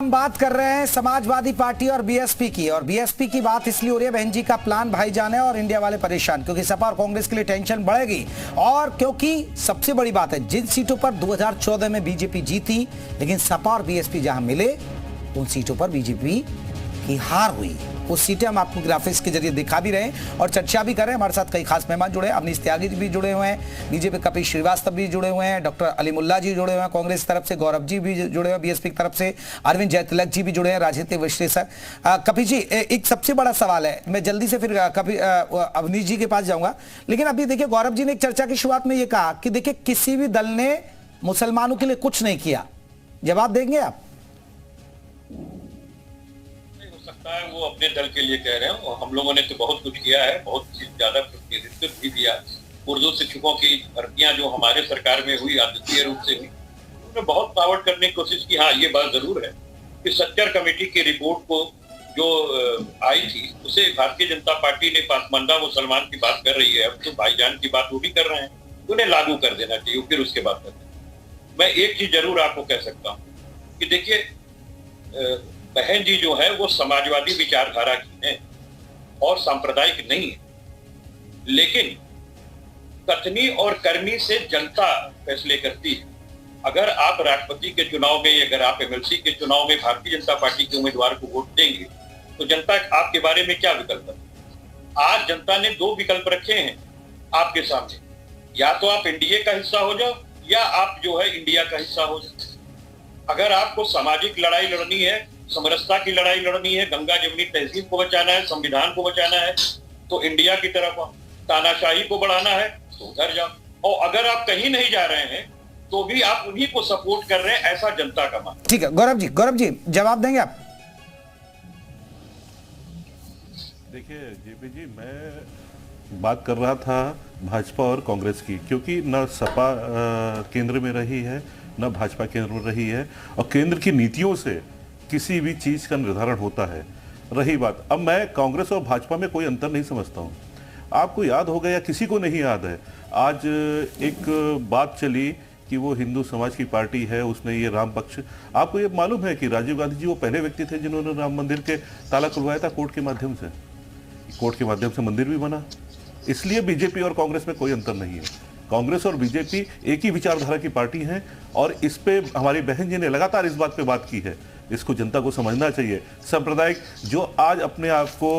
हम बात कर रहे हैं समाजवादी पार्टी और बीएसपी की। और बीएसपी की बात इसलिए हो रही है, बहन जी का प्लान भाईजान है और इंडिया वाले परेशान, क्योंकि सपा और कांग्रेस के लिए टेंशन बढ़ेगी। और क्योंकि सबसे बड़ी बात है, जिन सीटों पर 2014 में बीजेपी जीती, लेकिन सपा और बीएसपी जहां मिले उन सीटों पर बीजेपी की हार हुई। उस सीटें हम आपको ग्राफिक्स के जरिए दिखा भी रहे हैं और चर्चा भी कर रहे हैं। हमारे साथ कई खास मेहमान जुड़े हैं, अवनीश त्यागी जी भी जुड़े हुए हैं, बीजेपी कपिल श्रीवास्तव भी जुड़े हुए हैं, डॉक्टर अलीमुल्ला जी जुड़े हुए हैं कांग्रेस तरफ से, गौरव जी भी जुड़े हुए हैं बीएसपी की तरफ से, अरविंद जयतिलक जी भी जुड़े हैं, राजनीतिक विश्लेषक। कपिल जी, एक सबसे बड़ा सवाल है, मैं जल्दी से फिर अवनीश जी के पास जाऊंगा, लेकिन अभी देखिए गौरव जी ने एक चर्चा की शुरुआत में ये कहा कि देखिए किसी भी दल ने मुसलमानों के लिए कुछ नहीं किया। जवाब देंगे आप? वो अपने दल के लिए कह रहे हैं, हम लोगों ने तो बहुत कुछ किया है, बहुत ज्यादा प्रतिनिधित्व भी दिया। उर्दू शिक्षकों की भर्तियां जो हमारे सरकार में हुई, अद्वितीय रूप से हुई, उन्होंने बहुत फॉरवर्ड करने की कोशिश की। हाँ, ये बात जरूर है कि सच्चर कमेटी की रिपोर्ट को जो आई थी, उसे भारतीय जनता पार्टी ने पासमानदा मुसलमान की बात कर रही है, अब तो भाईजान की बात वो भी कर रहे हैं, उन्हें लागू कर देना चाहिए, फिर उसके बाद करते हैं। मैं एक चीज जरूर आपको कह सकता हूँ कि देखिए, बहन जी जो है वो समाजवादी विचारधारा की हैं और सांप्रदायिक नहीं है, लेकिन कथनी और करनी से जनता फैसले करती है। अगर आप राष्ट्रपति के चुनाव में, अगर आप एमएलसी के चुनाव में भारतीय जनता पार्टी के उम्मीदवार को वोट देंगे तो जनता आपके बारे में क्या विकल्प है? आज जनता ने दो विकल्प रखे हैं आपके सामने, या तो आप एनडीए का हिस्सा हो जाओ या आप जो है इंडिया का हिस्सा हो जाओ। अगर आपको सामाजिक लड़ाई लड़नी है, समरसता की लड़ाई लड़नी है, गंगा जमुनी तहजीब को बचाना है, संविधान को बचाना है, तो इंडिया की तरफ आओ। तानाशाही को बढ़ाना है तो उधर जाओ। और अगर आप कहीं नहीं जा रहे हैं तो भी आप उन्हीं को सपोर्ट कर रहे हैं, ऐसा जनता का मान। ठीक है गौरव जी जवाब देंगे आप? देखिए जेपी जी, मैं बात कर रहा था भाजपा और कांग्रेस की, क्योंकि न सपा केंद्र में रही है, न भाजपा केंद्र में रही है, और केंद्र की नीतियों से किसी भी चीज का निर्धारण होता है। रही बात, अब मैं कांग्रेस और भाजपा में कोई अंतर नहीं समझता हूं। आपको याद होगा या किसी को नहीं याद है, आज एक बात चली कि वो हिंदू समाज की पार्टी है, उसने ये राम पक्ष, आपको ये मालूम है कि राजीव गांधी जी वो पहले व्यक्ति थे जिन्होंने राम मंदिर के ताला खुलवाया था कोर्ट के माध्यम से। कोर्ट के माध्यम से मंदिर भी बना। इसलिए बीजेपी और कांग्रेस में कोई अंतर नहीं है। कांग्रेस और बीजेपी एक ही विचारधारा की पार्टी है, और इस पे हमारी बहन जी ने लगातार इस बात पे बात की है। इसको जनता को समझना चाहिए। सांप्रदायिक जो आज अपने आप को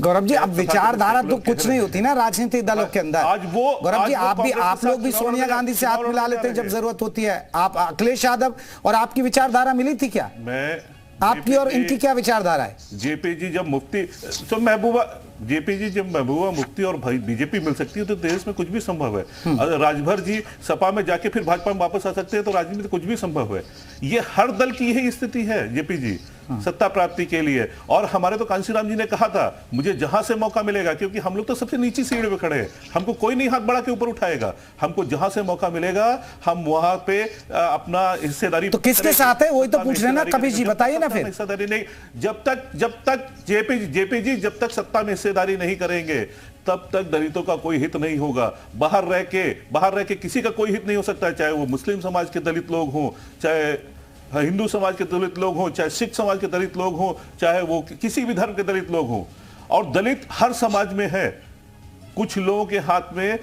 गौरव जी, अब विचारधारा तो कुछ नहीं होती ना राजनीतिक दलों के अंदर। आज वो गौरव जी, आप लोग भी सोनिया गांधी से हाथ मिला लेते हैं जब जरूरत होती है। आप अखिलेश यादव और आपकी विचारधारा मिली थी क्या? मैं आपकी और इनकी क्या विचारधारा है? जेपी जब मुफ्ती तो महबूबा जेपी जब महबूबा मुफ्ती और बीजेपी मिल सकती है तो देश में कुछ भी संभव है। अगर राजभर जी सपा में जाके फिर भाजपा में वापस आ सकते हैं तो राजनीति में कुछ भी संभव है। ये हर दल की यही स्थिति है जेपी जी, सत्ता प्राप्ति के लिए। और हमारे तो कांशीराम जी ने कहा था, मुझे जहां से मौका मिलेगा, क्योंकि हम लोग तो सबसे नीची सीढ़ी पे खड़े हैं, हमको कोई नहीं हाथ बढ़ा के ऊपर उठाएगा, हमको जहां से मौका मिलेगा हम वहां पे अपना हिस्सेदारी। तो किसके साथ है वही तो पूछ रहे ना कपिल जी, बताइए ना फिर। हिस्सेदारी नहीं, जब तक जेपी जी जब तक सत्ता में हिस्सेदारी नहीं करेंगे तब तक दलितों का कोई हित नहीं होगा। बाहर रह के किसी का कोई हित नहीं हो सकता, चाहे वो मुस्लिम समाज के दलित लोग हों, चाहे हिंदू समाज के दलित लोग हों, चाहे सिख समाज के दलित लोग हों, चाहे वो किसी भी धर्म के दलित लोग हों। और दलित हर समाज में है। कुछ लोगों के हाथ में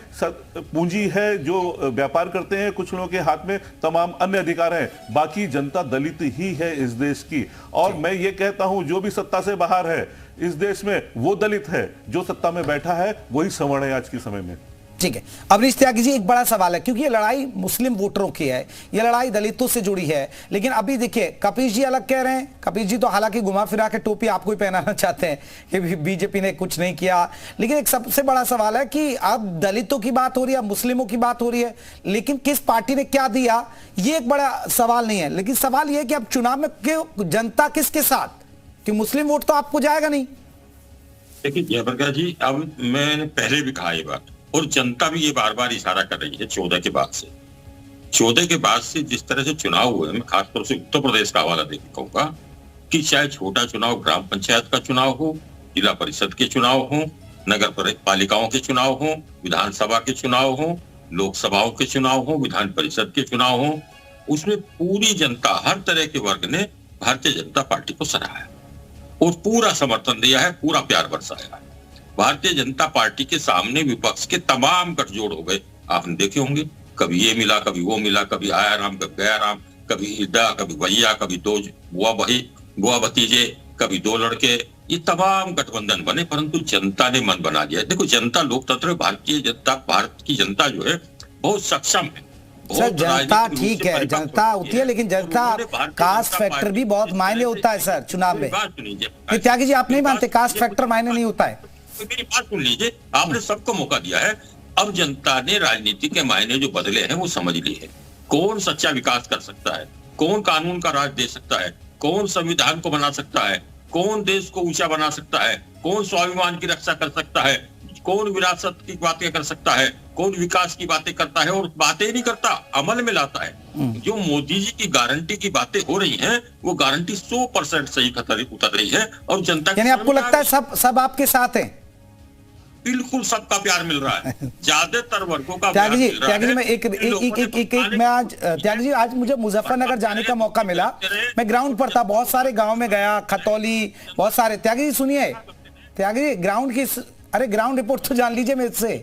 पूंजी है जो व्यापार करते हैं, कुछ लोगों के हाथ में तमाम अन्य अधिकार हैं, बाकी जनता दलित ही है इस देश की। और मैं ये कहता हूं, जो भी सत्ता से बाहर है इस देश में वो दलित है, जो सत्ता में बैठा है वही सवर्ण है आज के समय में। ठीक है, अवनीश त्यागी जी, एक बड़ा सवाल है, क्योंकि ये लड़ाई मुस्लिम वोटरों की है, ये लड़ाई दलितों से जुड़ी है। लेकिन अभी देखिए कपिल जी अलग कह रहे हैं। कपिल जी तो हालांकि घुमा फिरा के टोपी आपको ही पहनाना चाहते हैं कि बीजेपी ने कुछ नहीं किया। लेकिन एक सबसे बड़ा सवाल है कि अब दलितों की बात हो रही है, मुस्लिमों की बात हो रही है, लेकिन किस पार्टी ने क्या दिया ये एक बड़ा सवाल नहीं है। लेकिन सवाल यह है कि अब चुनाव में जनता किसके साथ, कि मुस्लिम वोट तो आपको जाएगा नहीं। देखिए जयप्रकाश जी, अब मैंने पहले भी कहा ये बात, और जनता भी ये बार बार इशारा कर रही है 14 के बाद से। 14 के बाद से जिस तरह से चुनाव हुए, मैं खासतौर से उत्तर प्रदेश का हवाला देकर कहूंगा कि चाहे छोटा चुनाव ग्राम पंचायत का चुनाव हो, जिला परिषद के चुनाव हो, नगर पालिकाओं के चुनाव हो, विधानसभा के चुनाव हो, लोकसभाओं के चुनाव हो, विधान परिषद के चुनाव हो, उसमें पूरी जनता, हर तरह के वर्ग ने भारतीय जनता पार्टी को सराहा है और पूरा समर्थन दिया है, पूरा प्यार बरसाया है। भारतीय जनता पार्टी के सामने विपक्ष के तमाम गठजोड़ हो गए, आपने देखे होंगे, कभी ये मिला, कभी वो मिला, कभी आया राम, कभी गया राम, कभी ईदा, कभी भैया, कभी दो बुआ भतीजे, कभी दो लड़के, ये तमाम गठबंधन बने, परंतु जनता ने मन बना लिया। देखो, जनता लोकतंत्र, भारत की जनता जो है बहुत सक्षम है। सर, जनता ठीक है, जनता होती है, लेकिन जनता कास्ट फैक्टर भी बहुत मायने होता है सर चुनाव में। त्यागी जी, आप नहीं मानते कास्ट फैक्टर मायने नहीं होता है? मेरी बात सुन लीजिए, आपने सबको मौका दिया है। अब जनता ने राजनीति के मायने जो बदले हैं वो समझ लिए हैं। कौन सच्चा विकास कर सकता है, कौन कानून का राज दे सकता है, कौन संविधान को बना सकता है, कौन देश को ऊंचा बना सकता है, कौन स्वाभिमान की रक्षा कर सकता है, कौन विरासत की बातें कर सकता है, कौन विकास की बातें करता है और बातें नहीं करता, अमल में लाता है। जो मोदी जी की गारंटी की बातें हो रही हैं, वो गारंटी 100% सही उतर रही है और जनता, यानी आपको लगता है सब आपके साथ हैं? बिल्कुल सबका प्यार मिल रहा है, ज्यादातर वर्गों का त्यागी जी, मैं आज त्यागी जी, आज मुझे मुजफ्फरनगर जाने का मौका मिला। मैं ग्राउंड पर था, बहुत सारे गांव में गया, खतौली, बहुत सारे। त्यागी जी सुनिए, त्यागी जी ग्राउंड रिपोर्ट तो जान लीजिए मेरे से।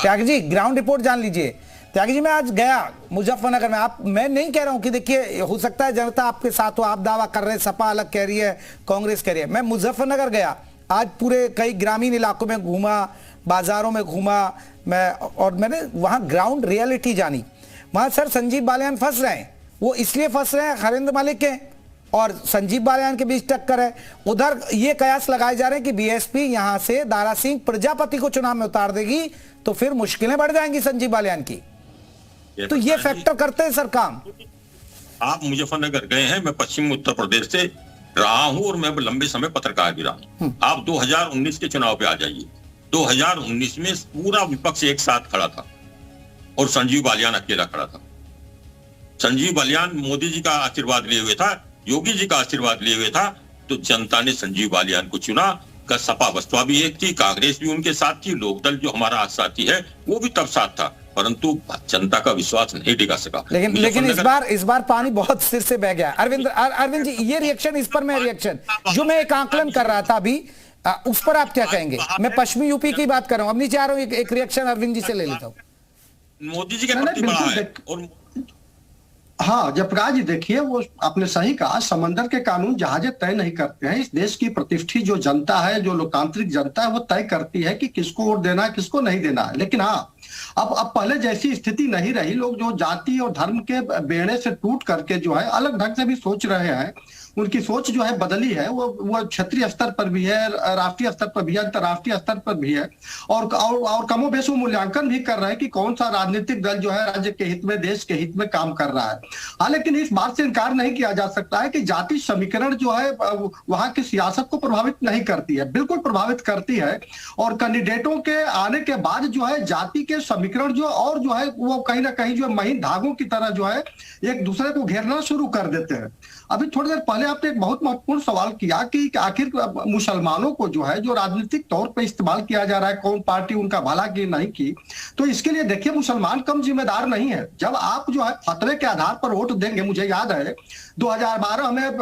त्यागी जी, ग्राउंड रिपोर्ट जान लीजिए। त्यागी जी, मैं आज गया मुजफ्फरनगर में। मैं नहीं कह रहा हूं कि देखिए, हो सकता है जनता आपके साथ हो, आप दावा कर रहे हैं, सपा अलग कह रही है, कांग्रेस कह रही है। मैं मुजफ्फरनगर गया, आज पूरे कई ग्रामीण इलाकों में घूमा, बाजारों में घूमा मैं, और मैंने वहां ग्राउंड रियलिटी जानी। वहां सर संजीव बालियान फंस रहे हैं। वो इसलिए फंस रहे हैं, हरेंद्र मलिक के और संजीव बालियान के बीच टक्कर है। उधर ये कयास लगाए जा रहे हैं कि बीएसपी यहां से दारा सिंह प्रजापति को चुनाव में उतार देगी तो फिर मुश्किलें बढ़ जाएंगी संजीव बालियान की। तो ये फैक्टर करते हैं सर काम। आप मुजफ्फरनगर गए हैं, मैं पश्चिम उत्तर प्रदेश से रहा हूं और मैं लंबे समय पत्रकार भी रहा हूं। आप 2019 के चुनाव पे आ जाइए। 2019 में पूरा विपक्ष एक साथ खड़ा था और संजीव बालियान अकेला खड़ा था। संजीव बालियान मोदी जी का आशीर्वाद लिए हुए था, योगी जी का आशीर्वाद लिए हुए था, तो जनता ने संजीव बालियान को चुना। का सपा बसपा भी एक थी, कांग्रेस भी उनके साथ थी, लोकदल जो हमारा साथी है वो भी तब साथ था, परंतु जनता का विश्वास नहीं टिका सका। लेकिन इस बार पानी बहुत सिर से बह गया। अरविंद जी, ये रिएक्शन, इस पर मैं रिएक्शन जो मैं एक आंकलन कर रहा था अभी, उस पर आप क्या कहेंगे? मैं पश्चिमी यूपी की बात कर रहा हूं, अब नीचे आ रहा हूं, एक रिएक्शन अरविंद जी से ले लेता हूं। मोदी जी के प्रति बड़ा है और हाँ, जयप्रकाश जी, देखिए, वो आपने सही कहा, समंदर के कानून जहाजें तय नहीं करते हैं। इस देश की प्रतिष्ठित जो जनता है, जो लोकतांत्रिक जनता है, वो तय करती है कि किसको वोट देना है, किसको नहीं देना है। लेकिन हाँ, अब पहले जैसी स्थिति नहीं रही। लोग जो जाति और धर्म के बेड़े से टूट करके जो है अलग ढंग से भी सोच रहे हैं। उनकी सोच जो है बदली है। वो क्षेत्रीय स्तर पर भी है, राष्ट्रीय स्तर पर भी है, अंतर्राष्ट्रीय स्तर पर भी है, और कमोबेश वो मूल्यांकन भी कर रहे हैं कि कौन सा राजनीतिक दल जो है राज्य के हित में, देश के हित में काम कर रहा है। हाँ, लेकिन इस बात से इनकार नहीं किया जा सकता है कि जाति समीकरण जो है वहां की सियासत को प्रभावित नहीं करती है, बिल्कुल प्रभावित करती है। और कैंडिडेटों के आने के बाद जो है जाति के समीकरण जो और जो है वो कहीं ना कहीं जो है महीन धागों की तरह जो है एक दूसरे को घेरना शुरू कर देते हैं। अभी थोड़ी देर पहले आपने एक बहुत महत्वपूर्ण सवाल किया कि आखिर मुसलमानों को जो है जो राजनीतिक तौर पे इस्तेमाल किया जा रहा है, कौन पार्टी उनका भला की नहीं की, तो इसके लिए देखिए, मुसलमान कम जिम्मेदार नहीं है। जब आप जो है फतवे के आधार पर वोट देंगे, मुझे याद है 2012 में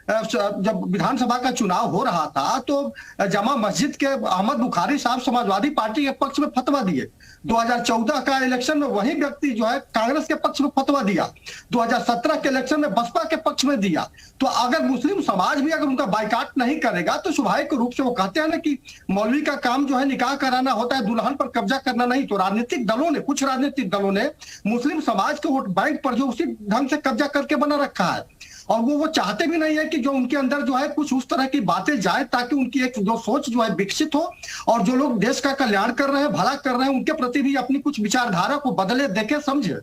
जब विधानसभा का चुनाव हो रहा था तो जमा मस्जिद के अहमद बुखारी साहब समाजवादी पार्टी के पक्ष में फतवा दिए। 2014 का इलेक्शन में वही व्यक्ति जो है कांग्रेस के पक्ष में फतवा दिया। 2017 के इलेक्शन में बसपा के पक्ष में दिया। तो अगर मुस्लिम समाज भी अगर उनका बाइकाट नहीं करेगा तो स्वाभाविक रूप से वो कहते हैं ना कि मौलवी का काम जो है निकाह कराना होता है, दुल्हन पर कब्जा करना नहीं। तो राजनीतिक दलों ने, कुछ राजनीतिक दलों ने मुस्लिम समाज के वोट बैंक पर जो उसी ढंग से कब्जा करके बना रखा है, और वो चाहते भी नहीं है कि जो उनके अंदर जो है कुछ उस तरह की बातें जाए ताकि उनकी एक जो सोच जो है विकसित हो, और जो लोग देश का कल्याण कर रहे हैं, भला कर रहे हैं, उनके प्रति भी अपनी कुछ विचारधारा को बदले, देखे, समझे।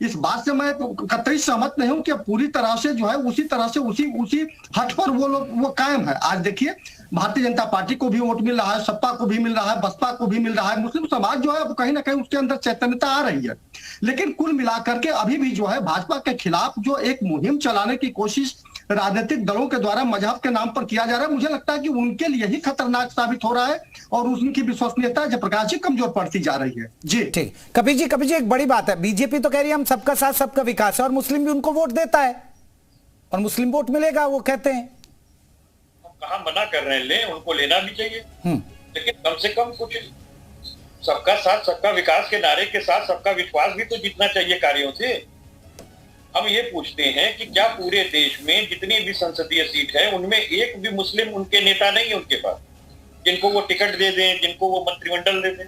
इस बात से मैं कतई सहमत नहीं हूं कि पूरी तरह से जो है उसी तरह से उसी हट पर वो लोग वो कायम है। आज देखिए, भारतीय जनता पार्टी को भी वोट मिल रहा है, सपा को भी मिल रहा है, बसपा को भी मिल रहा है। मुस्लिम समाज जो है अब कहीं ना कहीं उसके अंदर चैतन्यता आ रही है। लेकिन कुल मिलाकर के अभी भी जो है भाजपा के खिलाफ जो एक मुहिम चलाने की कोशिश राजनीतिक दलों के द्वारा मजहब के नाम पर किया जा रहा है, मुझे लगता है कि उनके लिए ही खतरनाक साबित हो रहा है और उनकी विश्वसनीयता जयप्रकाश जी कमजोर पड़ती जा रही है। जी ठीक। कपिल जी एक बड़ी बात है, बीजेपी तो कह रही है हम सबका साथ सबका विकास है, और मुस्लिम भी उनको वोट देता है। और मुस्लिम वोट मिलेगा, वो कहते हैं। कहाँ मना कर रहे हैं, ले, उनको लेना भी चाहिए, लेकिन कम से कम कुछ सबका साथ सबका विकास के नारे के साथ सबका विश्वास भी तो जीतना चाहिए कार्यों से। हम ये पूछते हैं कि क्या पूरे देश में जितनी भी संसदीय सीट है उनमें एक भी मुस्लिम उनके नेता नहीं है उनके पास, जिनको वो टिकट दे दें, जिनको वो मंत्रिमंडल दे दें?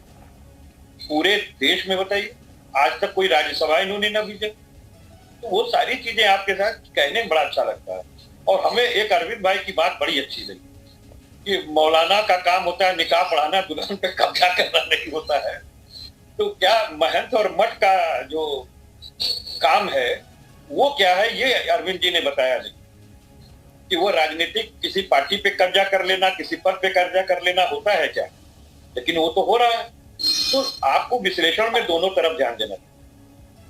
पूरे देश में बताइए, आज तक कोई राज्यसभा इन्होंने न भेजा। तो वो सारी चीजें आपके साथ कहने में बड़ा अच्छा लगता है। और हमें एक अरविंद भाई की बात बड़ी अच्छी लगी कि मौलाना का काम होता है निकाह पढ़ाना, दुल्हन पे कब्जा करना नहीं होता है। तो क्या महंत और मठ का जो काम है वो क्या है, ये अरविंद जी ने बताया नहीं कि वो राजनीतिक किसी पार्टी पे कब्जा कर लेना, किसी पद पे कब्जा कर लेना होता है क्या, लेकिन वो तो हो रहा है। तो आपको विश्लेषण में दोनों तरफ ध्यान देना।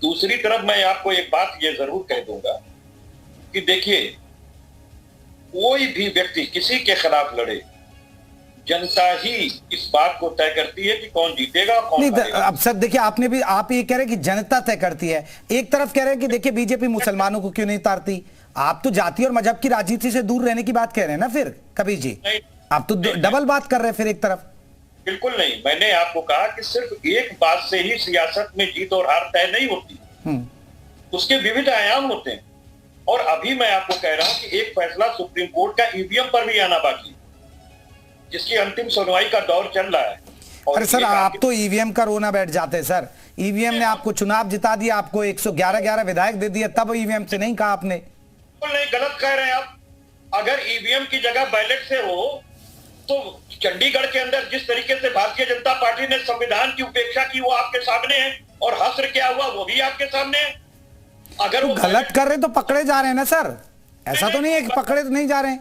दूसरी तरफ मैं आपको एक बात ये जरूर कह दूंगा कि देखिए, कोई भी व्यक्ति किसी के खिलाफ लड़े, जनता ही इस बात को तय करती है कि कौन जीतेगा और कौन हारेगा। अब सर देखिए, आप ये कह रहे हैं कि जनता तय करती है, एक तरफ कह रहे हैं कि देखिए बीजेपी मुसलमानों को क्यों नहीं तारती। आप तो जाति और मजहब की राजनीति से दूर रहने की बात कह रहे हैं ना फिर कबीर जी, आप तो डबल बात कर रहे हैं फिर एक तरफ। बिल्कुल नहीं, मैंने आपको कहा कि सिर्फ एक बात से ही सियासत में जीत और हार तय नहीं होती, उसके विविध आयाम होते हैं। और अभी मैं आपको कह रहा हूं कि एक फैसला सुप्रीम कोर्ट का ईवीएम पर भी आना बाकी, जिसकी अंतिम सुनवाई का दौर चल रहा है। अरे सर, आप तो ईवीएम का रोना बैठ जाते हैं सर। ईवीएम ने आपको चुनाव जिता दिया, आपको 111 विधायक दे दिए, तब ईवीएम से नहीं कहा आपने। नहीं, गलत कह रहे हैं आप। अगर ईवीएम की जगह बैलेट से हो तो चंडीगढ़ के अंदर जिस तरीके से भारतीय जनता पार्टी ने संविधान की उपेक्षा की वो आपके सामने है, और हश्र क्या हुआ वो भी आपके सामने है। अगर वो गलत कर रहे तो पकड़े जा रहे हैं ना सर, ऐसा तो नहीं है कि पकड़े तो नहीं जा रहे हैं।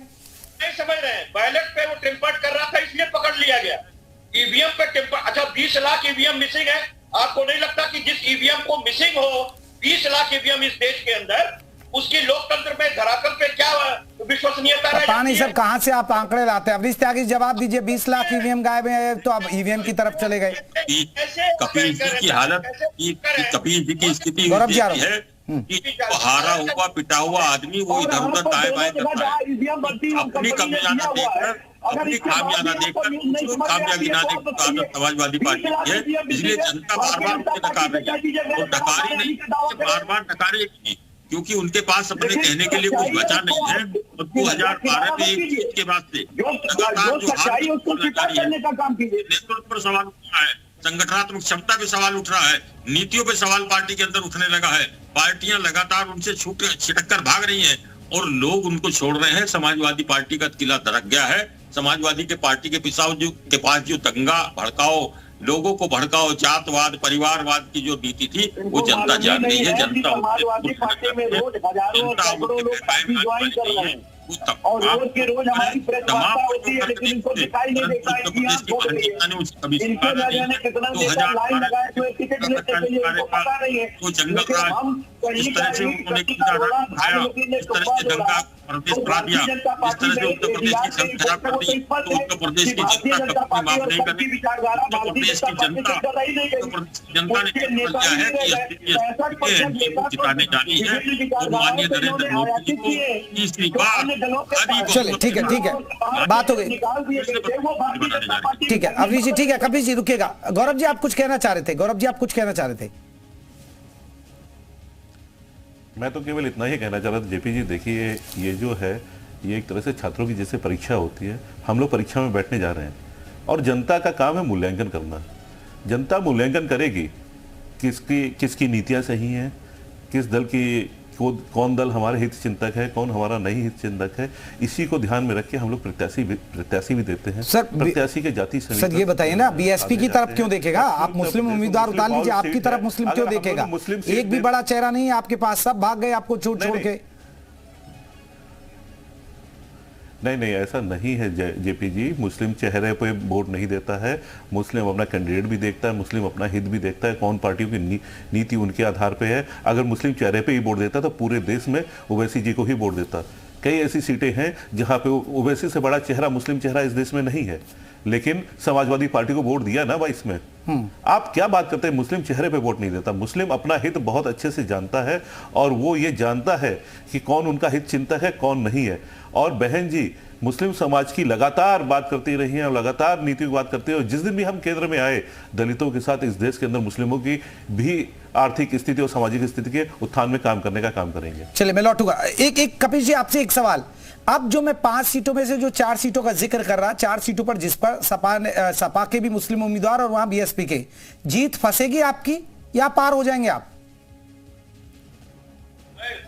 नहीं समझ रहे हैं, बैलेट पे वो टेम्पर्ड कर रहा था इसलिए पकड़ लिया गया। ईवीएम पे टेम्पर्ड, अच्छा 20 लाख ईवीएम मिसिंग है। आपको नहीं लगता कि जिस ईवीएम को मिसिंग हो 20 लाख ईवीएम इस देश के अंदर, उसकी लोकतंत्र में धरातल पे क्या विश्वसनीयता है? पता नहीं सर कहां से आप आंकड़े लाते हैं। अवनीश त्यागी जवाब दीजिए, 20 लाख ईवीएम गायब है तो अब ईवीएम की तरफ चले गए। कपिल जी की हालत, कपिल जी की स्थिति गौरव जी है कि हारा हुआ पिटा हुआ आदमी वो इधर उधर दाएं बाएं करता है, अपनी कमियाना देखकर, अपनी खामियाना देखकर दूसरों की कामयाबी ना देखकर आदत समाजवादी पार्टी की है। इसलिए जनता बार बार उसे नकार रही है, और नकारी नहीं, बार बार नकारेगी, क्योंकि उनके पास अपने कहने के लिए कुछ बचा नहीं है। और 2012 में एक चीज के बाद से लगातार जो नेतृत्व पर सवाल उठ रहा है, संगठनात्मक क्षमता पे सवाल उठ रहा है, नीतियों पे सवाल पार्टी के अंदर उठने लगा है। पार्टियां लगातार उनसे छिटक कर भाग रही हैं और लोग उनको छोड़ रहे हैं। समाजवादी पार्टी का किला दरक गया है। समाजवादी के पार्टी के पास जो दंगा भड़काओ, लोगों को भड़काओ, जातवाद परिवारवाद की जो नीति थी वो जनता जान गई है। जनता और रोज के रोज हमारी प्रेस वार्ता होती है, लेकिन इनको दिखाई नहीं देता है कि यहाँ छोड़ रही है। इनके न जाने कितना देर लाइन लगाए हुए टिकट लेने के लिए, इनको पता नहीं है। लेकिन हम कहीं का भी किसी का रोड़ा भाजपा ने टुकड़ा जोड़ा, प्रदेश बढ़ा दिया, इस तरह से उत्तर प्रदेश की छवि खराब कर दी। तो उत्तर प्रदेश की जनता कभी माफ नहीं करेगी। उत्तर प्रदेश की जनता ने किया है कि जिताने जानी है और माननीय नरेंद्र मोदी जी को तीसरी बार। चलिए ठीक है, बात हो गई। ठीक है अवनीश जी, ठीक है कपिल जी रुकेगा। गौरव जी आप कुछ कहना चाह रहे थे। मैं तो केवल इतना ही कहना चाह रहा था जेपी जी, देखिए ये जो है ये एक तरह से छात्रों की जैसे परीक्षा होती है। हम लोग परीक्षा में बैठने जा रहे हैं और जनता का काम है मूल्यांकन करना। जनता मूल्यांकन करेगी किसकी नीतियां सही हैं, किस दल की कौन दल हमारे हित चिंतक है, कौन हमारा नहीं हित चिंतक है। इसी को ध्यान में रख के हम लोग प्रत्याशी भी देते हैं। सर प्रत्याशी के जाति सर ये बताइए ना, बीएसपी की तरफ क्यों देखेगा? आप मुस्लिम उम्मीदवार उतार लीजिए, आपकी तरफ मुस्लिम क्यों देखेगा? एक भी बड़ा चेहरा नहीं है आपके पास, सब भाग गए आपको छोड़ के। नहीं ऐसा नहीं है जेपी जी, मुस्लिम चेहरे पे वोट नहीं देता है। मुस्लिम अपना कैंडिडेट भी देखता है, मुस्लिम अपना हित भी देखता है, कौन पार्टियों की नीति उनके आधार पे है। अगर मुस्लिम चेहरे पे ही वोट देता तो पूरे देश में ओवैसी जी को ही वोट देता। कई ऐसी सीटें हैं जहां पे ओवैसी से बड़ा चेहरा, मुस्लिम चेहरा इस देश में नहीं है, लेकिन समाजवादी पार्टी को वोट दिया ना 22 में। आप क्या बात करते हैं, मुस्लिम चेहरे पे वोट नहीं देता। मुस्लिम अपना हित बहुत अच्छे से जानता है और वो ये जानता है कि कौन उनका हित चिंतक है, कौन नहीं है। और बहन जी मुस्लिम समाज की लगातार बात करती रही हैं और लगातार नीति की बात करती है, और जिस दिन भी हम केंद्र में आए, दलितों के साथ इस देश के अंदर मुस्लिमों की भी आर्थिक स्थिति और सामाजिक स्थिति के उत्थान में काम करने का काम करेंगे। चलिए मैं लौटूंगा। एक कपिल जी आपसे एक सवाल, अब जो मैं 5 सीटों में से जो 4 सीटों का जिक्र कर रहा, 4 सीटों पर जिस पर सपा के भी मुस्लिम उम्मीदवार और वहां बीएसपी के, जीत फंसेगी आपकी या पार हो जाएंगे आप?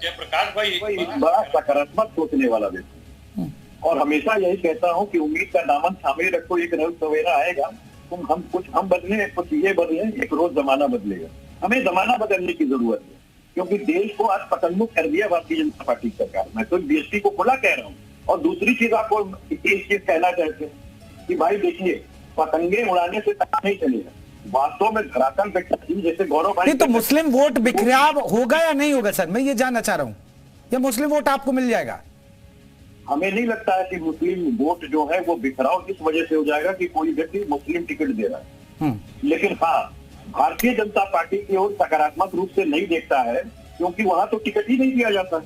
जयप्रकाश भाई एक बड़ा सकारात्मक सोचने वाला व्यक्ति, और हमेशा यही कहता हूं कि उम्मीद का दामन थामे रखो, एक रोज सवेरा आएगा, हम बदले, कुछ ये बदले, एक रोज जमाना बदलेगा। हमें जमाना बदलने की जरूरत है, क्योंकि देश को आज पतंगमुक्त कर दिया भारतीय जनता पार्टी सरकार। मैं तो बीएसपी को खुला कह रहा हूँ। और दूसरी चीज आपको एक चीज कहना चाहते हैं कि भाई देखिए, पतंगे उड़ाने से काम नहीं चलेगा, वास्तव में धरातल पे जैसे गौरव भाई। तो मुस्लिम वोट बिखराव होगा या नहीं होगा सर, मैं ये जानना चाह रहा हूँ, या मुस्लिम वोट आपको मिल जाएगा? हमें नहीं लगता है कि मुस्लिम वोट जो है वो बिखराव इस वजह से हो जाएगा कि कोई व्यक्ति मुस्लिम टिकट दे रहा है। लेकिन हाँ, भारतीय जनता पार्टी की ओर सकारात्मक रूप से नहीं देखता है, क्योंकि वहां तो टिकट ही नहीं दिया जाता।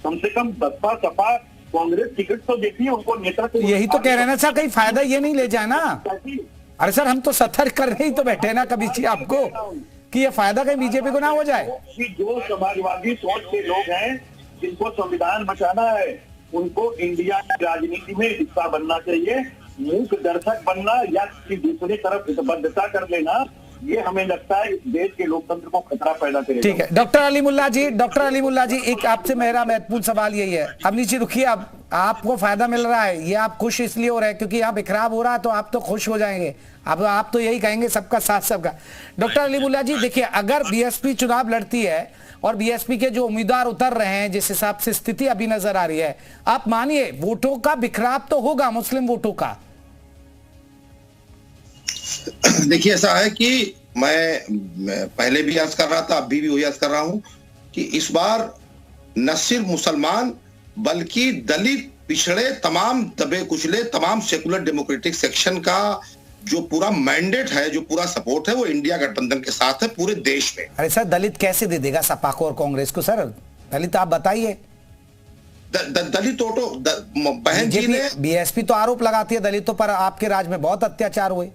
कम से कम बसपा, सपा, कांग्रेस टिकट तो देखिए, उनको नेता को। यही तो कह रहे हैं ना सर, कहीं फायदा ये नहीं ले जाए ना। अरे सर हम तो सतर्क कर रहे ही तो बैठे ना कभी जी आपको, कि ये फायदा कहीं बीजेपी को ना हो जाए। जो समाजवादी सोच के लोग हैं, जिनको संविधान बचाना है, उनको इंडिया की राजनीति में हिस्सा बनना चाहिए। मूक दर्शक बनना या किसी दूसरी तरफ हितबद्धता कर लेना, ये हमें लगता है इस देश के लोकतंत्र को खतरा पैदा करेगा। ठीक है डॉक्टर अलीमुल्ला जी, एक आपसे मेरा महत्वपूर्ण सवाल यही है। अब नीचे रुकिए, अब आपको फायदा मिल रहा है, ये आप खुश इसलिए हो रहे हैं क्योंकि यहाँ बिखराव हो रहा है, तो आप तो खुश हो जाएंगे। अब आप तो यही कहेंगे सबका साथ सबका। डॉक्टर अलीमुल्ला जी देखिए, अगर बीएसपी चुनाव लड़ती है और बीएसपी के जो उम्मीदवार उतर रहे हैं, जिस हिसाब से स्थिति अभी नजर आ रही है, आप मानिए वोटों का बिखराव तो होगा, मुस्लिम वोटों का। देखिए ऐसा है कि मैं पहले भी अर्ज कर रहा था, अभी भी वही अर्ज कर रहा हूं कि इस बार न सिर्फ मुसलमान बल्कि दलित, पिछड़े, तमाम दबे कुचले, तमाम सेकुलर डेमोक्रेटिक सेक्शन का जो पूरा मैंडेट है, जो पूरा सपोर्ट है, वो इंडिया गठबंधन के साथ है पूरे देश में। अरे सर दलित कैसे दे देगा सपा को और कांग्रेस को? सर दलित आप बताइए। दलित वोटों, बहन जी ने, बीएसपी तो आरोप लगाती है दलितों पर, आपके राज में बहुत अत्याचार हुए।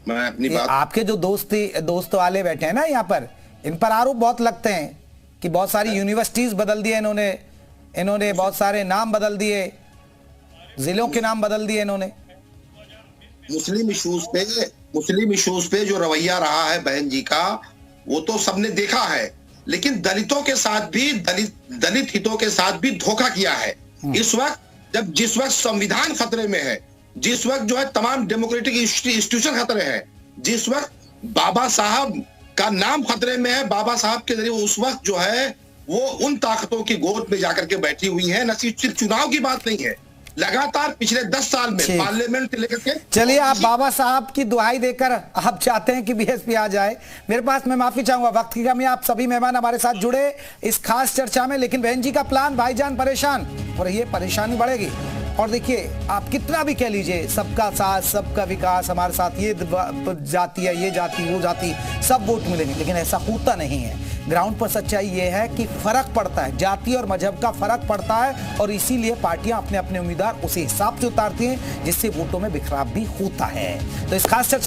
मैं अपनी बात, आपके जो दोस्त वाले बैठे हैं ना यहाँ पर, इन पर आरोप बहुत लगते हैं कि बहुत सारी यूनिवर्सिटीज बदल दिए इन्होंने बहुत सारे नाम बदल दिए, जिलों के नाम बदल दिए इन्होंने। मुस्लिम इश्यूज पे जो रवैया रहा है बहन जी का, वो तो सबने देखा है, लेकिन दलितों के साथ भी, दलित हितों के साथ भी धोखा किया है। इस वक्त जिस वक्त संविधान खतरे में है, जिस वक्त जो है तमाम डेमोक्रेटिक इंस्टीट्यूशन खतरे हैं, जिस वक्त बाबा साहब का नाम खतरे में है, बाबा साहब के जरिए उस वक्त जो है वो उन ताकतों की गोद में जाकर के बैठी हुई है। न सिर्फ चुनाव की बात नहीं है, लगातार पिछले 10 साल में पार्लियामेंट लेकर के। चलिए आप बाबा साहब की दुहाई देकर आप चाहते हैं कि बीएसपी आ जाए। मेरे पास, मैं माफी चाहूंगा, वक्त की कमी, आप सभी मेहमान हमारे साथ जुड़े इस खास चर्चा में, लेकिन बहन जी का प्लान, भाईजान परेशान, और ये परेशानी बढ़ेगी। और देखिए आप कितना भी कह लीजिए सबका साथ, सबका विकास, हमारे साथ ये जाति है, ये जाति, वो जाति, सब वोट मिलेंगे, लेकिन ऐसा होता नहीं है। ग्राउंड पर सच्चाई ये है कि फर्क पड़ता है, जाति और मजहब का फर्क पड़ता है, और इसीलिए पार्टियां अपने अपने उम्मीदवार उसी हिसाब से उतारती हैं जिससे वोटों में बिखराव भी होता है। तो इस खास चर्चा